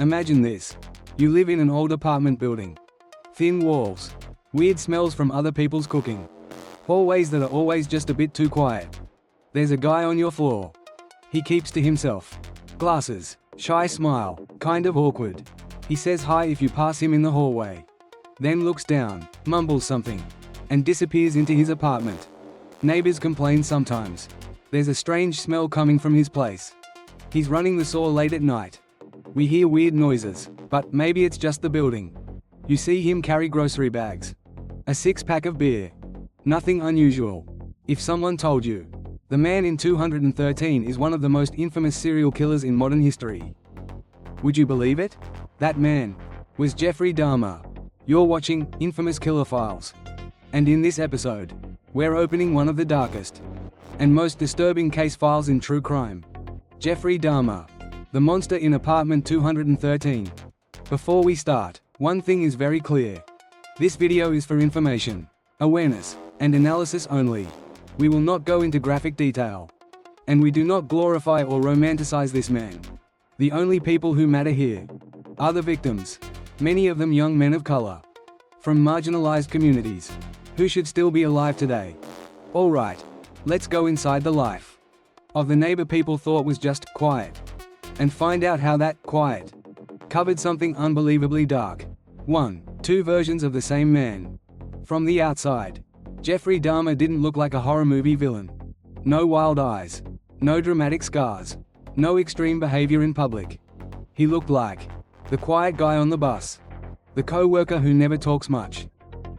Imagine this. You live in an old apartment building. Thin walls. Weird smells from other people's cooking. Hallways that are always just a bit too quiet. There's a guy on your floor. He keeps to himself. Glasses. Shy smile. Kind of awkward. He says hi if you pass him in the hallway. Then looks down, mumbles something, and disappears into his apartment. Neighbors complain sometimes. There's a strange smell coming from his place. He's running the saw late at night. We hear weird noises, but maybe it's just the building. You see him carry grocery bags. A 6-pack of beer. Nothing unusual. If someone told you, the man in 213 is one of the most infamous serial killers in modern history, would you believe it? That man was Jeffrey Dahmer. You're watching Infamous Killer Files. And in this episode, we're opening one of the darkest and most disturbing case files in true crime. Jeffrey Dahmer, the monster in apartment 213. Before we start, one thing is very clear. This video is for information, awareness, and analysis only. We will not go into graphic detail. And we do not glorify or romanticize this man. The only people who matter here are the victims, many of them young men of color, from marginalized communities, who should still be alive today. Alright, let's go inside the life of the neighbor people thought was just quiet, and find out how that quiet covered something unbelievably dark. 2 versions of the same man. From the outside, Jeffrey Dahmer didn't look like a horror movie villain. No wild eyes, no dramatic scars, no extreme behavior in public. He looked like the quiet guy on the bus, the co-worker who never talks much,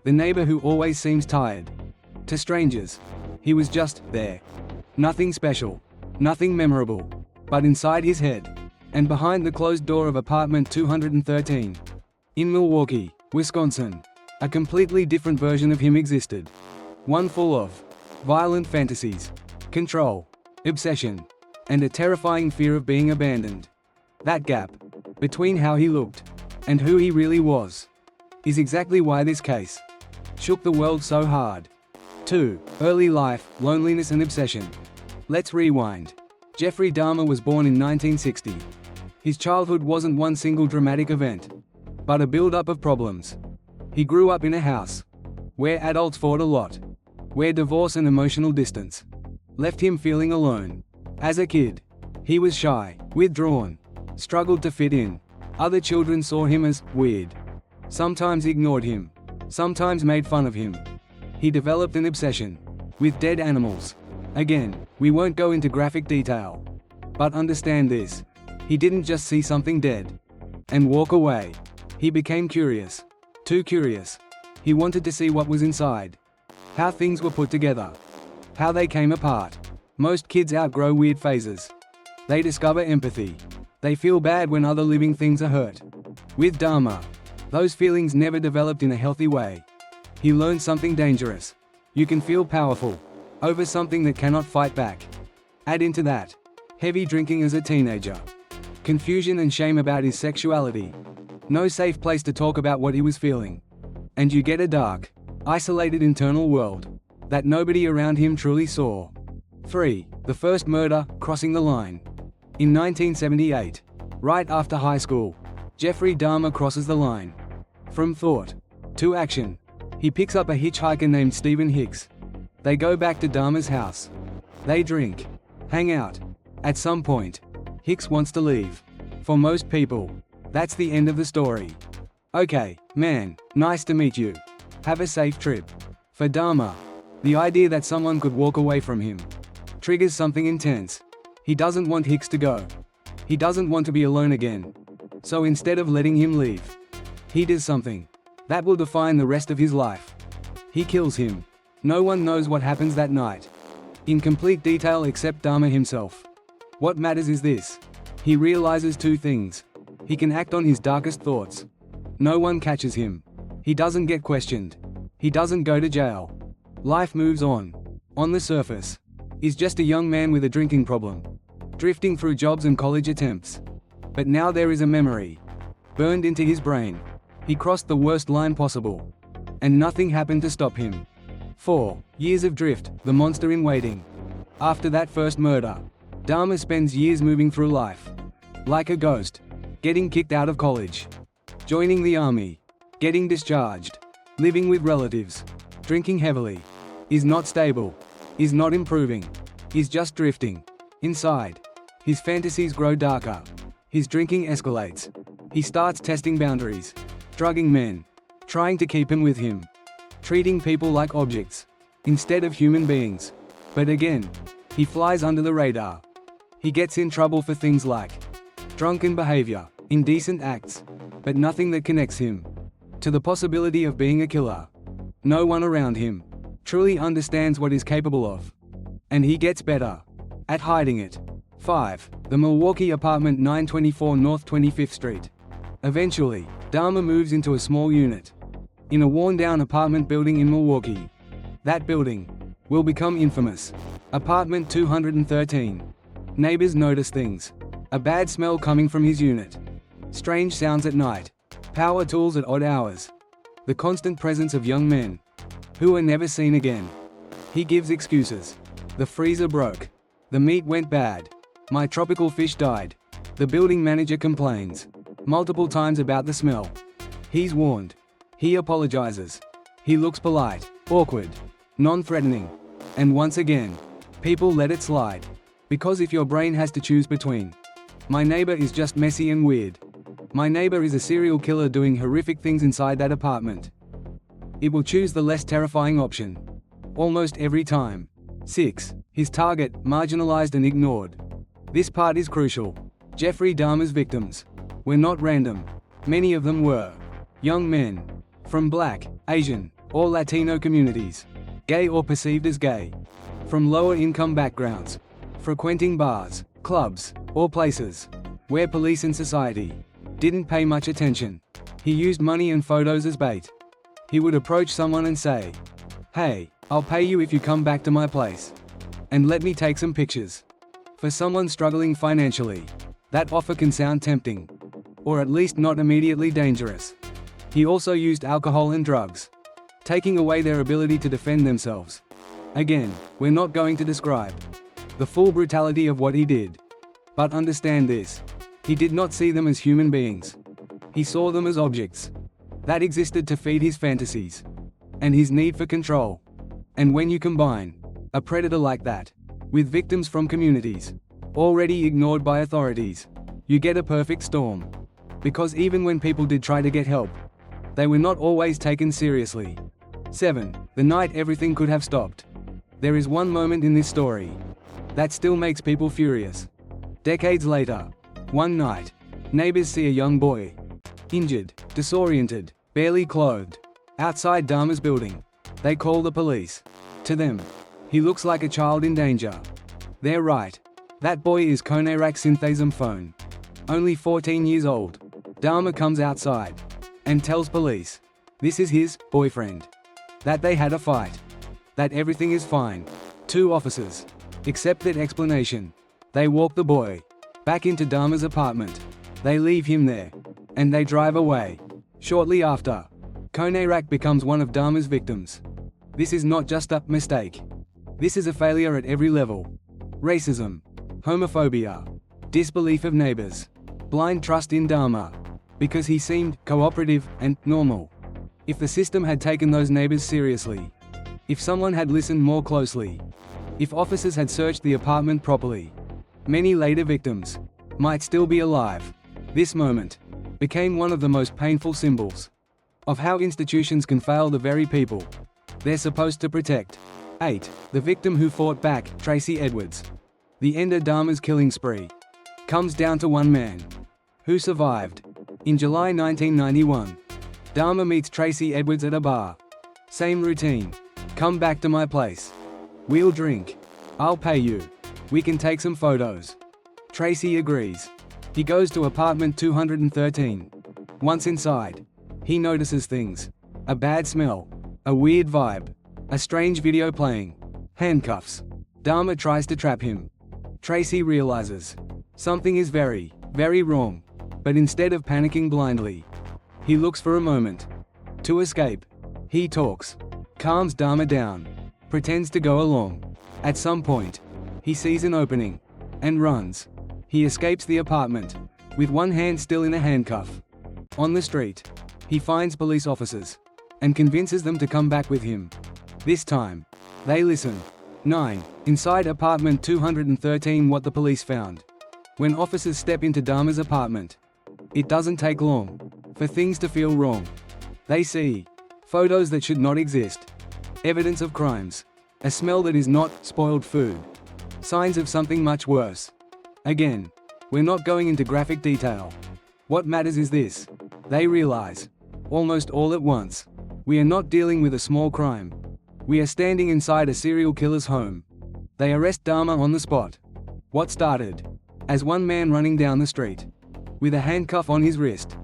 the neighbor who always seems tired. To strangers, he was just there. Nothing special, nothing memorable. But inside his head, and behind the closed door of apartment 213, in Milwaukee, Wisconsin, a completely different version of him existed. One full of violent fantasies, control, obsession, and a terrifying fear of being abandoned. That gap between how he looked and who he really was is exactly why this case shook the world so hard. 2. Early life, loneliness and obsession. Let's rewind. Jeffrey Dahmer was born in 1960. His childhood wasn't one single dramatic event, but a build-up of problems. He grew up in a house where adults fought a lot, where divorce and emotional distance left him feeling alone. As a kid, he was shy, withdrawn, struggled to fit in. Other children saw him as weird, sometimes ignored him, sometimes made fun of him. He developed an obsession with dead animals. Again, we won't go into graphic detail, but understand this. He didn't just see something dead and walk away. He became curious. Too curious. He wanted to see what was inside, how things were put together, how they came apart. Most kids outgrow weird phases. They discover empathy. They feel bad when other living things are hurt. With Dahmer, those feelings never developed in a healthy way. He learned something dangerous. You can feel powerful over something that cannot fight back. Add into that heavy drinking as a teenager, confusion and shame about his sexuality, no safe place to talk about what he was feeling, and you get a dark, isolated internal world that nobody around him truly saw. 3. The first murder, crossing the line. In 1978, right after high school, Jeffrey Dahmer crosses the line from thought to action. He picks up a hitchhiker named Stephen Hicks. They go back to Dahmer's house. They drink, hang out. At some point, Hicks wants to leave. For most people, that's the end of the story. Okay, man, nice to meet you. Have a safe trip. For Dahmer, the idea that someone could walk away from him triggers something intense. He doesn't want Hicks to go. He doesn't want to be alone again. So instead of letting him leave, he does something that will define the rest of his life. He kills him. No one knows what happens that night in complete detail except Dahmer himself. What matters is this. He realizes 2 things. He can act on his darkest thoughts. No one catches him. He doesn't get questioned. He doesn't go to jail. Life moves on. On the surface, he's just a young man with a drinking problem, drifting through jobs and college attempts. But now there is a memory burned into his brain. He crossed the worst line possible, and nothing happened to stop him. 4. Years of drift, the monster in waiting. After that first murder, Dahmer spends years moving through life like a ghost, getting kicked out of college, joining the army, getting discharged, living with relatives, drinking heavily, is not stable, is not improving, is just drifting. Inside, his fantasies grow darker, his drinking escalates, he starts testing boundaries, drugging men, trying to keep him with him, treating people like objects, instead of human beings. But again, he flies under the radar. He gets in trouble for things like drunken behavior, indecent acts, but nothing that connects him to the possibility of being a killer. No one around him truly understands what he's capable of, and he gets better at hiding it. 5. The Milwaukee apartment 924 North 25th Street. Eventually, Dahmer moves into a small unit in a worn-down apartment building in Milwaukee. That building will become infamous. Apartment 213. Neighbors notice things. A bad smell coming from his unit. Strange sounds at night. Power tools at odd hours. The constant presence of young men who are never seen again. He gives excuses. The freezer broke. The meat went bad. My tropical fish died. The building manager complains multiple times about the smell. He's warned. He apologizes. He looks polite, awkward, non-threatening. And once again, people let it slide. Because if your brain has to choose between, my neighbor is just messy and weird, my neighbor is a serial killer doing horrific things inside that apartment, it will choose the less terrifying option. Almost every time. 6. His target, marginalized and ignored. This part is crucial. Jeffrey Dahmer's victims were not random. Many of them were young men from Black, Asian, or Latino communities, gay or perceived as gay, from lower income backgrounds, frequenting bars, clubs, or places where police and society didn't pay much attention. He used money and photos as bait. He would approach someone and say, "Hey, I'll pay you if you come back to my place and let me take some pictures." For someone struggling financially, that offer can sound tempting, or at least not immediately dangerous. He also used alcohol and drugs, taking away their ability to defend themselves. Again, we're not going to describe the full brutality of what he did. But understand this: he did not see them as human beings. He saw them as objects that existed to feed his fantasies and his need for control. And when you combine a predator like that with victims from communities already ignored by authorities, you get a perfect storm. Because even when people did try to get help, they were not always taken seriously. 7. The night everything could have stopped. There is one moment in this story that still makes people furious. Decades later, one night, neighbors see a young boy, injured, disoriented, barely clothed, outside Dahmer's building. They call the police. To them, he looks like a child in danger. They're right. That boy is Konerak Synthasm Phone, only 14 years old. Dahmer comes outside and tells police this is his boyfriend, that they had a fight, that everything is fine. 2 officers accept that explanation. They walk the boy back into Dahmer's apartment. They leave him there, and they drive away. Shortly after, Konerak becomes one of Dahmer's victims. This is not just a mistake. This is a failure at every level. Racism, homophobia, disbelief of neighbors, blind trust in Dahmer, because he seemed cooperative and normal. If the system had taken those neighbors seriously, if someone had listened more closely, if officers had searched the apartment properly, many later victims might still be alive. This moment became one of the most painful symbols of how institutions can fail the very people they're supposed to protect. 8. The victim who fought back, Tracy Edwards. The end of Dahmer's killing spree comes down to one man who survived. In July 1991, Dahmer meets Tracy Edwards at a bar. Same routine. Come back to my place. We'll drink. I'll pay you. We can take some photos. Tracy agrees. He goes to apartment 213. Once inside, he notices things. A bad smell. A weird vibe. A strange video playing. Handcuffs. Dahmer tries to trap him. Tracy realizes something is very, very wrong. But instead of panicking blindly, he looks for a moment to escape. He talks, calms Dahmer down, pretends to go along. At some point, he sees an opening and runs. He escapes the apartment, with one hand still in a handcuff. On the street, he finds police officers and convinces them to come back with him. This time, they listen. 9. Inside apartment 213. What the police found. When officers step into Dahmer's apartment, it doesn't take long for things to feel wrong. They see photos that should not exist, evidence of crimes, a smell that is not spoiled food, signs of something much worse. Again, we're not going into graphic detail. What matters is this: they realize, almost all at once, we are not dealing with a small crime. We are standing inside a serial killer's home. They arrest Dahmer on the spot. What started as one man running down the street with a handcuff on his wrist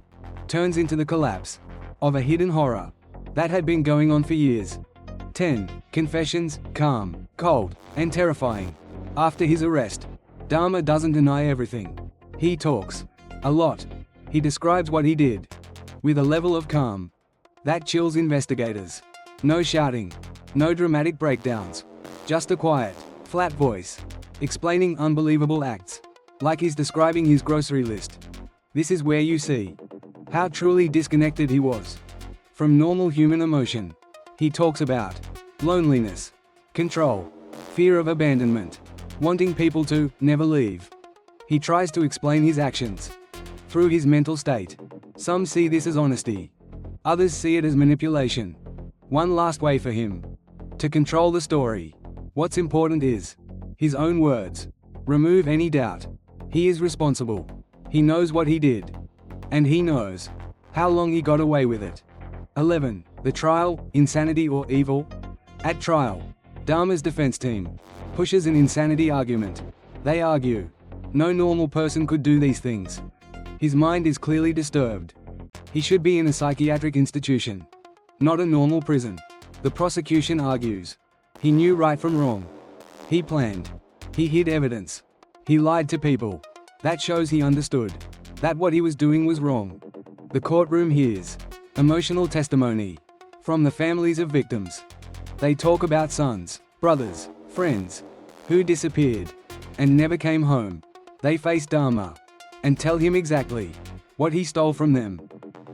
turns into the collapse of a hidden horror that had been going on for years. 10. Confessions, calm, cold, and terrifying. After his arrest, Dahmer doesn't deny everything. He talks a lot. He describes what he did with a level of calm that chills investigators. No shouting, no dramatic breakdowns, just a quiet, flat voice, explaining unbelievable acts, like he's describing his grocery list. This is where you see how truly disconnected he was from normal human emotion. He talks about loneliness, control, fear of abandonment, wanting people to never leave. He tries to explain his actions through his mental state. Some see this as honesty. Others see it as manipulation. One last way for him to control the story. What's important is his own words. Remove any doubt. He is responsible. He knows what he did. And he knows how long he got away with it. 11. The trial, insanity or evil? At trial, Dahmer's defense team pushes an insanity argument. They argue no normal person could do these things. His mind is clearly disturbed. He should be in a psychiatric institution, not a normal prison. The prosecution argues he knew right from wrong. He planned. He hid evidence. He lied to people. That shows he understood that what he was doing was wrong. The courtroom hears emotional testimony from the families of victims. They talk about sons, brothers, friends who disappeared and never came home. They face Dahmer and tell him exactly what he stole from them.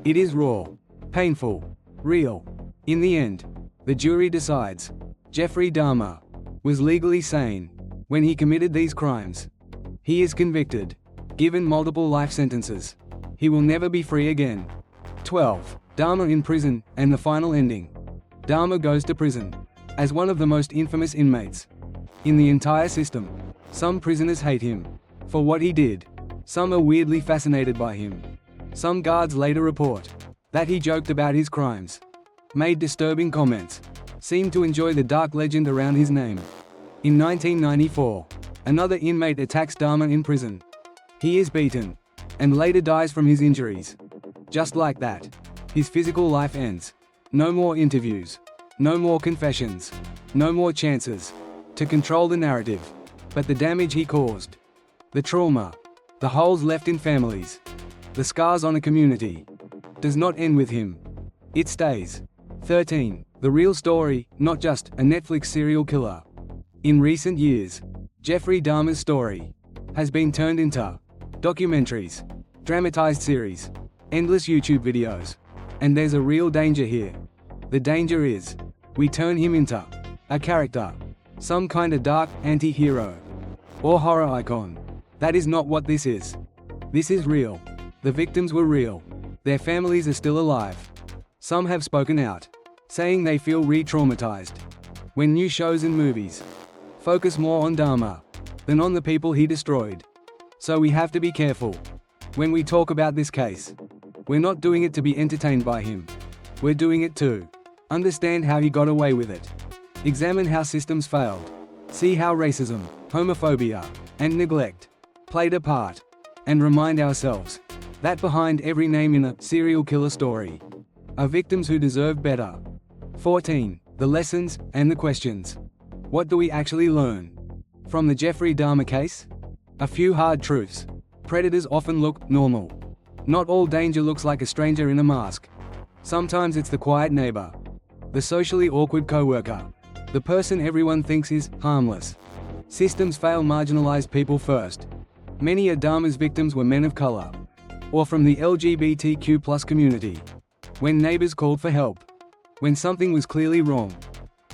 It is raw, painful, real. In the end, the jury decides Jeffrey Dahmer was legally sane when he committed these crimes. He is convicted, given multiple life sentences. He will never be free again. 12. Dahmer in prison, and the final ending. Dahmer goes to prison as one of the most infamous inmates in the entire system. Some prisoners hate him for what he did. Some are weirdly fascinated by him. Some guards later report that he joked about his crimes, made disturbing comments, seemed to enjoy the dark legend around his name. In 1994, another inmate attacks Dahmer in prison. He is beaten and later dies from his injuries. Just like that, his physical life ends. No more interviews, no more confessions, no more chances to control the narrative. But the damage he caused, the trauma, the holes left in families, the scars on a community, does not end with him. It stays. 13. The real story, not just a Netflix serial killer. In recent years, Jeffrey Dahmer's story has been turned into documentaries, dramatized series, endless YouTube videos. And there's a real danger here. The danger is we turn him into a character, some kind of dark anti-hero or horror icon. That is not what this is. This is real. The victims were real. Their families are still alive. Some have spoken out, saying they feel re-traumatized. When new shows and movies focus more on Dahmer than on the people he destroyed. So we have to be careful when we talk about this case. We're not doing it to be entertained by him. We're doing it to understand how he got away with it. Examine how systems failed. See how racism, homophobia, and neglect played a part. And remind ourselves that behind every name in a serial killer story are victims who deserve better. 14. The lessons and the questions. What do we actually learn from the Jeffrey Dahmer case? A few hard truths. Predators often look normal. Not all danger looks like a stranger in a mask. Sometimes it's the quiet neighbor, the socially awkward coworker, the person everyone thinks is harmless. Systems fail marginalized people first. Many of Dahmer's victims were men of color, Or from the LGBTQ+ community. When neighbors called for help. When something was clearly wrong.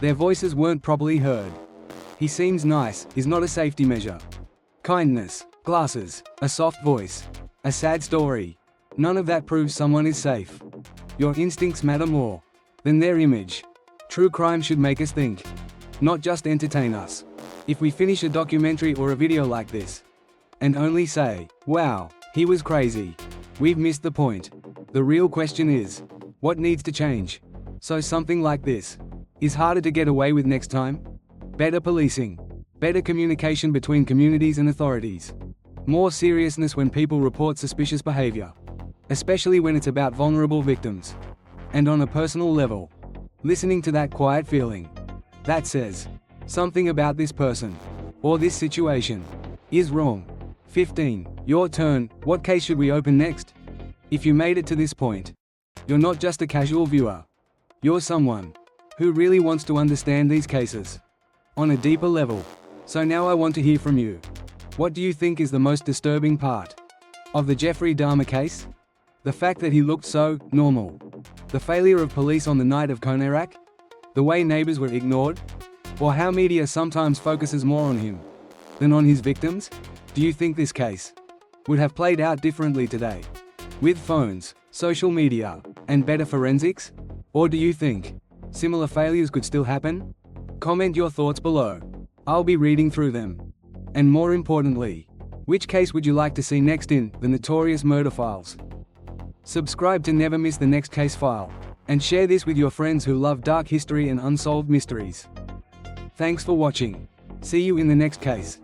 Their voices weren't properly heard. He seems nice is not a safety measure. Kindness, glasses, a soft voice, a sad story. None of that proves someone is safe. Your instincts matter more than their image. True crime should make us think, not just entertain us. If we finish a documentary or a video like this, and only say, wow, he was crazy, we've missed the point. The real question is, what needs to change? So something like this is harder to get away with next time? Better policing. Better communication between communities and authorities. More seriousness when people report suspicious behavior. Especially when it's about vulnerable victims. And on a personal level, listening to that quiet feeling that says, something about this person, or this situation, is wrong. 15. Your turn. What case should we open next? If you made it to this point, you're not just a casual viewer. You're someone who really wants to understand these cases on a deeper level. So now I want to hear from you. What do you think is the most disturbing part of the Jeffrey Dahmer case? The fact that he looked so normal? The failure of police on the night of Konarak? The way neighbors were ignored? Or how media sometimes focuses more on him than on his victims? Do you think this case would have played out differently today, with phones, social media, and better forensics? Or do you think similar failures could still happen? Comment your thoughts below. I'll be reading through them. And more importantly, which case would you like to see next in The Notorious Murder Files? Subscribe to never miss the next case file, and share this with your friends who love dark history and unsolved mysteries. Thanks for watching. See you in the next case.